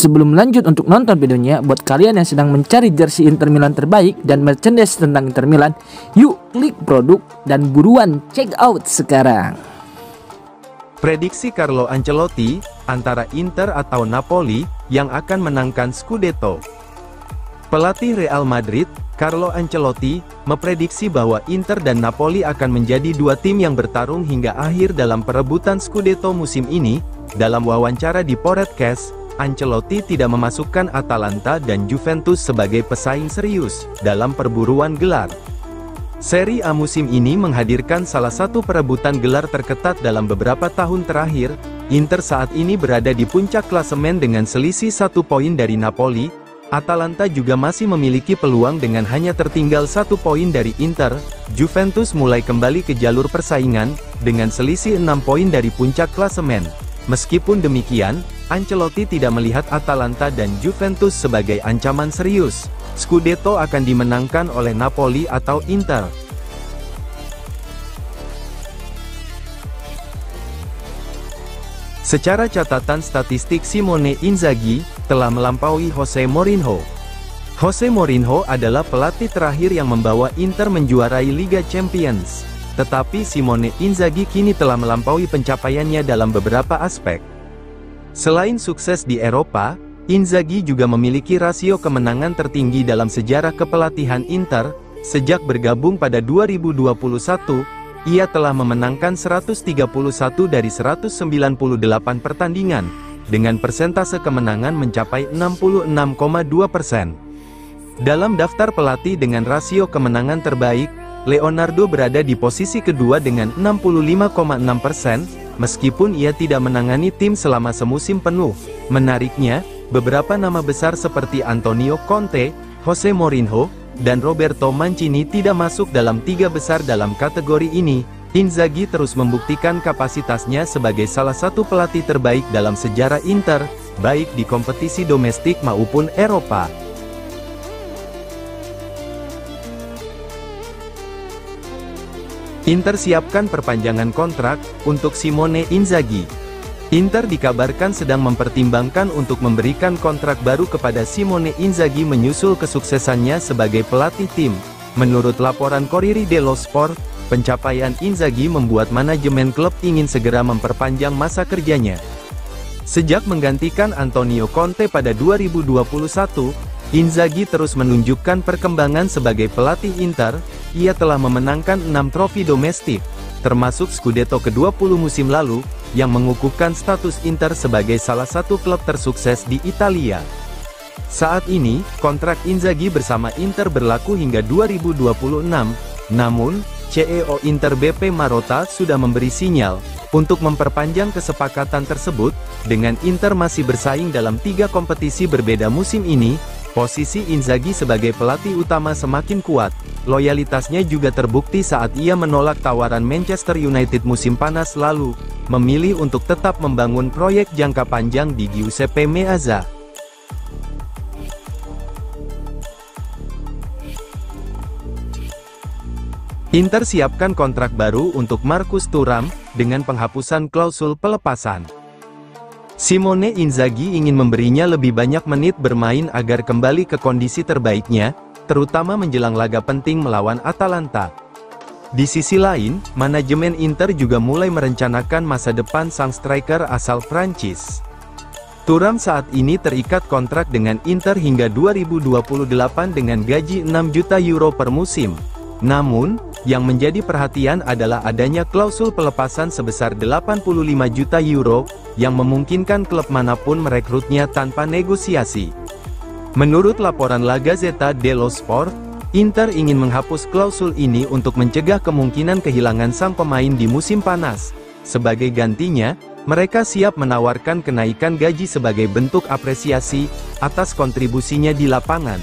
Sebelum lanjut untuk nonton videonya, buat kalian yang sedang mencari jersey Inter Milan terbaik dan merchandise tentang Inter Milan, yuk klik produk dan buruan check out sekarang. Prediksi Carlo Ancelotti, antara Inter atau Napoli, yang akan menangkan Scudetto. Pelatih Real Madrid, Carlo Ancelotti, memprediksi bahwa Inter dan Napoli akan menjadi dua tim yang bertarung hingga akhir dalam perebutan Scudetto musim ini. Dalam wawancara di podcast, Ancelotti tidak memasukkan Atalanta dan Juventus sebagai pesaing serius dalam perburuan gelar. Serie A musim ini menghadirkan salah satu perebutan gelar terketat dalam beberapa tahun terakhir. Inter saat ini berada di puncak klasemen dengan selisih 1 poin dari Napoli. Atalanta juga masih memiliki peluang dengan hanya tertinggal 1 poin dari Inter. Juventus mulai kembali ke jalur persaingan, dengan selisih 6 poin dari puncak klasemen. Meskipun demikian, Ancelotti tidak melihat Atalanta dan Juventus sebagai ancaman serius. Scudetto akan dimenangkan oleh Napoli atau Inter. Secara catatan statistik, Simone Inzaghi telah melampaui Jose Mourinho. Jose Mourinho adalah pelatih terakhir yang membawa Inter menjuarai Liga Champions. Tetapi Simone Inzaghi kini telah melampaui pencapaiannya dalam beberapa aspek. Selain sukses di Eropa, Inzaghi juga memiliki rasio kemenangan tertinggi dalam sejarah kepelatihan Inter. Sejak bergabung pada 2021, ia telah memenangkan 131 dari 198 pertandingan, dengan persentase kemenangan mencapai 66,2%. Dalam daftar pelatih dengan rasio kemenangan terbaik, Leonardo berada di posisi kedua dengan 65,6%, meskipun ia tidak menangani tim selama semusim penuh. Menariknya, beberapa nama besar seperti Antonio Conte, Jose Mourinho, dan Roberto Mancini tidak masuk dalam 3 besar dalam kategori ini. Inzaghi terus membuktikan kapasitasnya sebagai salah satu pelatih terbaik dalam sejarah Inter, baik di kompetisi domestik maupun Eropa. Inter siapkan perpanjangan kontrak untuk Simone Inzaghi. Inter dikabarkan sedang mempertimbangkan untuk memberikan kontrak baru kepada Simone Inzaghi menyusul kesuksesannya sebagai pelatih tim. Menurut laporan Corriere dello Sport, pencapaian Inzaghi membuat manajemen klub ingin segera memperpanjang masa kerjanya. Sejak menggantikan Antonio Conte pada 2021, Inzaghi terus menunjukkan perkembangan sebagai pelatih Inter. Ia telah memenangkan 6 trofi domestik, termasuk Scudetto ke-20 musim lalu, yang mengukuhkan status Inter sebagai salah satu klub tersukses di Italia. Saat ini, kontrak Inzaghi bersama Inter berlaku hingga 2026, namun, CEO Inter BP Marotta sudah memberi sinyal untuk memperpanjang kesepakatan tersebut. Dengan Inter masih bersaing dalam 3 kompetisi berbeda musim ini, posisi Inzaghi sebagai pelatih utama semakin kuat. Loyalitasnya juga terbukti saat ia menolak tawaran Manchester United musim panas lalu, memilih untuk tetap membangun proyek jangka panjang di Giuseppe Meazza. Inter siapkan kontrak baru untuk Marcus Thuram, dengan penghapusan klausul pelepasan. Simone Inzaghi ingin memberinya lebih banyak menit bermain agar kembali ke kondisi terbaiknya, terutama menjelang laga penting melawan Atalanta. Di sisi lain, manajemen Inter juga mulai merencanakan masa depan sang striker asal Prancis. Thuram saat ini terikat kontrak dengan Inter hingga 2028 dengan gaji 6 juta euro per musim. Namun, yang menjadi perhatian adalah adanya klausul pelepasan sebesar 85 juta euro, yang memungkinkan klub manapun merekrutnya tanpa negosiasi. Menurut laporan La Gazzetta dello Sport, Inter ingin menghapus klausul ini untuk mencegah kemungkinan kehilangan sang pemain di musim panas. Sebagai gantinya, mereka siap menawarkan kenaikan gaji sebagai bentuk apresiasi atas kontribusinya di lapangan.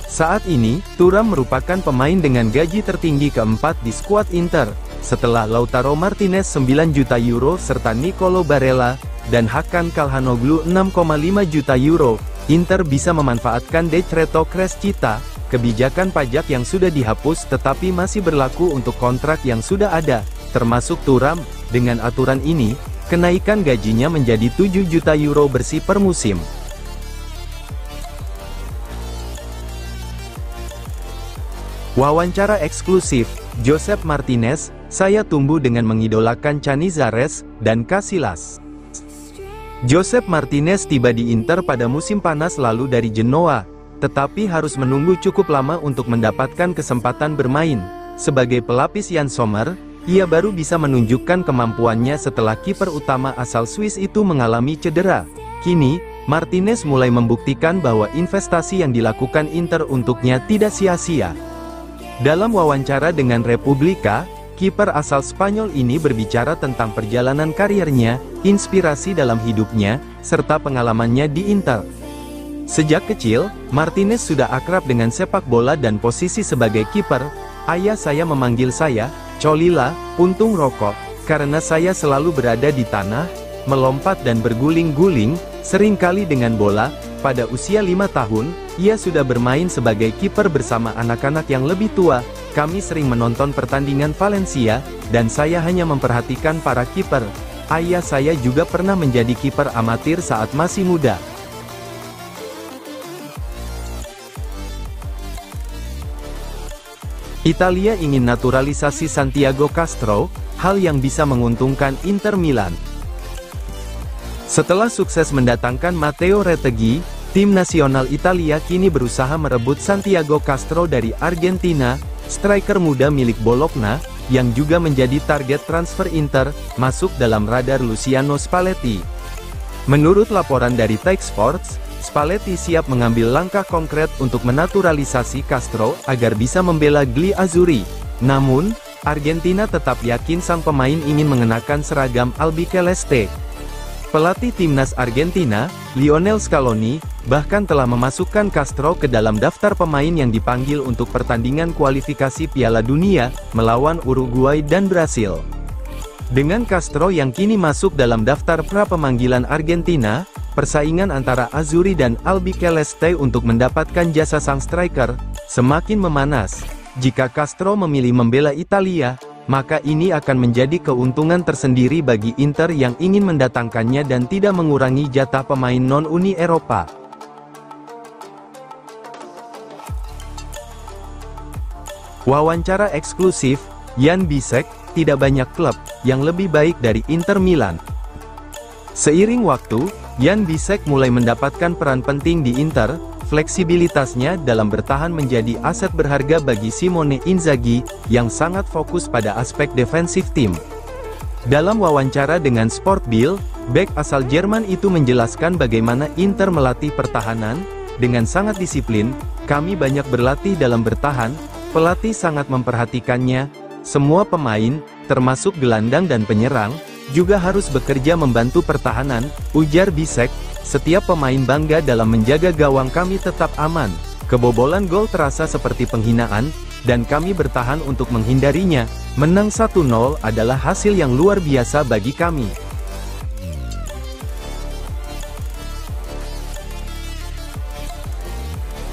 Saat ini, Thuram merupakan pemain dengan gaji tertinggi keempat di skuad Inter, setelah Lautaro Martinez 9 juta euro serta Nicolo Barella dan Hakan Calhanoglu 6,5 juta euro. Inter bisa memanfaatkan Decreto Crescita, kebijakan pajak yang sudah dihapus tetapi masih berlaku untuk kontrak yang sudah ada, termasuk Thuram. Dengan aturan ini, kenaikan gajinya menjadi 7 juta euro bersih per musim. Wawancara eksklusif, Josep Martinez, saya tumbuh dengan mengidolakan Canizares dan Casillas. Josep Martinez tiba di Inter pada musim panas lalu dari Genoa, tetapi harus menunggu cukup lama untuk mendapatkan kesempatan bermain. Sebagai pelapis Jan Sommer, ia baru bisa menunjukkan kemampuannya setelah kiper utama asal Swiss itu mengalami cedera. Kini, Martinez mulai membuktikan bahwa investasi yang dilakukan Inter untuknya tidak sia-sia. Dalam wawancara dengan Republika, kiper asal Spanyol ini berbicara tentang perjalanan karirnya, inspirasi dalam hidupnya, serta pengalamannya di Inter. Sejak kecil, Martinez sudah akrab dengan sepak bola dan posisi sebagai kiper. Ayah saya memanggil saya, Cholila, puntung rokok, karena saya selalu berada di tanah, melompat dan berguling-guling, seringkali dengan bola. Pada usia 5 tahun, ia sudah bermain sebagai kiper bersama anak-anak yang lebih tua. Kami sering menonton pertandingan Valencia, dan saya hanya memperhatikan para kiper. Ayah saya juga pernah menjadi kiper amatir saat masih muda. Italia ingin naturalisasi Santiago Castro, hal yang bisa menguntungkan Inter Milan. Setelah sukses mendatangkan Matteo Retegui, tim nasional Italia kini berusaha merebut Santiago Castro dari Argentina. Striker muda milik Bologna, yang juga menjadi target transfer Inter, masuk dalam radar Luciano Spalletti. Menurut laporan dari Tech Sports, Spalletti siap mengambil langkah konkret untuk menaturalisasi Castro agar bisa membela Gli Azzurri. Namun, Argentina tetap yakin sang pemain ingin mengenakan seragam albiceleste. Pelatih timnas Argentina, Lionel Scaloni, bahkan telah memasukkan Castro ke dalam daftar pemain yang dipanggil untuk pertandingan kualifikasi Piala Dunia, melawan Uruguay dan Brasil. Dengan Castro yang kini masuk dalam daftar pra-pemanggilan Argentina, persaingan antara Azzurri dan albiceleste untuk mendapatkan jasa sang striker, semakin memanas. Jika Castro memilih membela Italia, maka ini akan menjadi keuntungan tersendiri bagi Inter yang ingin mendatangkannya dan tidak mengurangi jatah pemain non-Uni Eropa. Wawancara eksklusif, Jan Bisek, tidak banyak klub yang lebih baik dari Inter Milan. Seiring waktu, Jan Bisek mulai mendapatkan peran penting di Inter. Fleksibilitasnya dalam bertahan menjadi aset berharga bagi Simone Inzaghi, yang sangat fokus pada aspek defensif tim. Dalam wawancara dengan Sport Bild, bek asal Jerman itu menjelaskan bagaimana Inter melatih pertahanan. Dengan sangat disiplin, kami banyak berlatih dalam bertahan, pelatih sangat memperhatikannya. Semua pemain, termasuk gelandang dan penyerang, juga harus bekerja membantu pertahanan, ujar Bisek. Setiap pemain bangga dalam menjaga gawang kami tetap aman. Kebobolan gol terasa seperti penghinaan, dan kami bertahan untuk menghindarinya. Menang 1-0 adalah hasil yang luar biasa bagi kami.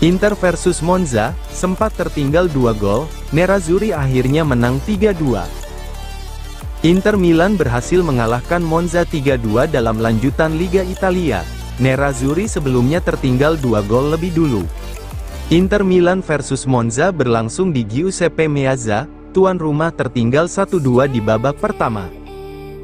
Inter versus Monza, sempat tertinggal 2 gol, Nerazzurri akhirnya menang 3-2. Inter Milan berhasil mengalahkan Monza 3-2 dalam lanjutan Liga Italia. Nerazzurri sebelumnya tertinggal 2 gol lebih dulu. Inter Milan versus Monza berlangsung di Giuseppe Meazza, tuan rumah tertinggal 1-2 di babak pertama.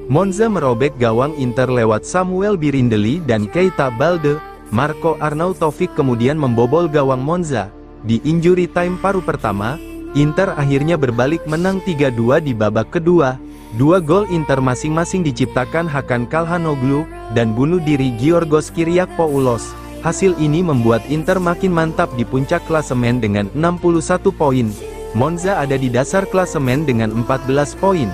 Monza merobek gawang Inter lewat Samuel Birindelli dan Keita Balde. Marco Arnautovic kemudian membobol gawang Monza. Di injury time paruh pertama, Inter akhirnya berbalik menang 3-2 di babak kedua. 2 gol Inter masing-masing diciptakan Hakan Calhanoglu dan bunuh diri Giorgos Kyriakopoulos. Hasil ini membuat Inter makin mantap di puncak klasemen dengan 61 poin. Monza ada di dasar klasemen dengan 14 poin.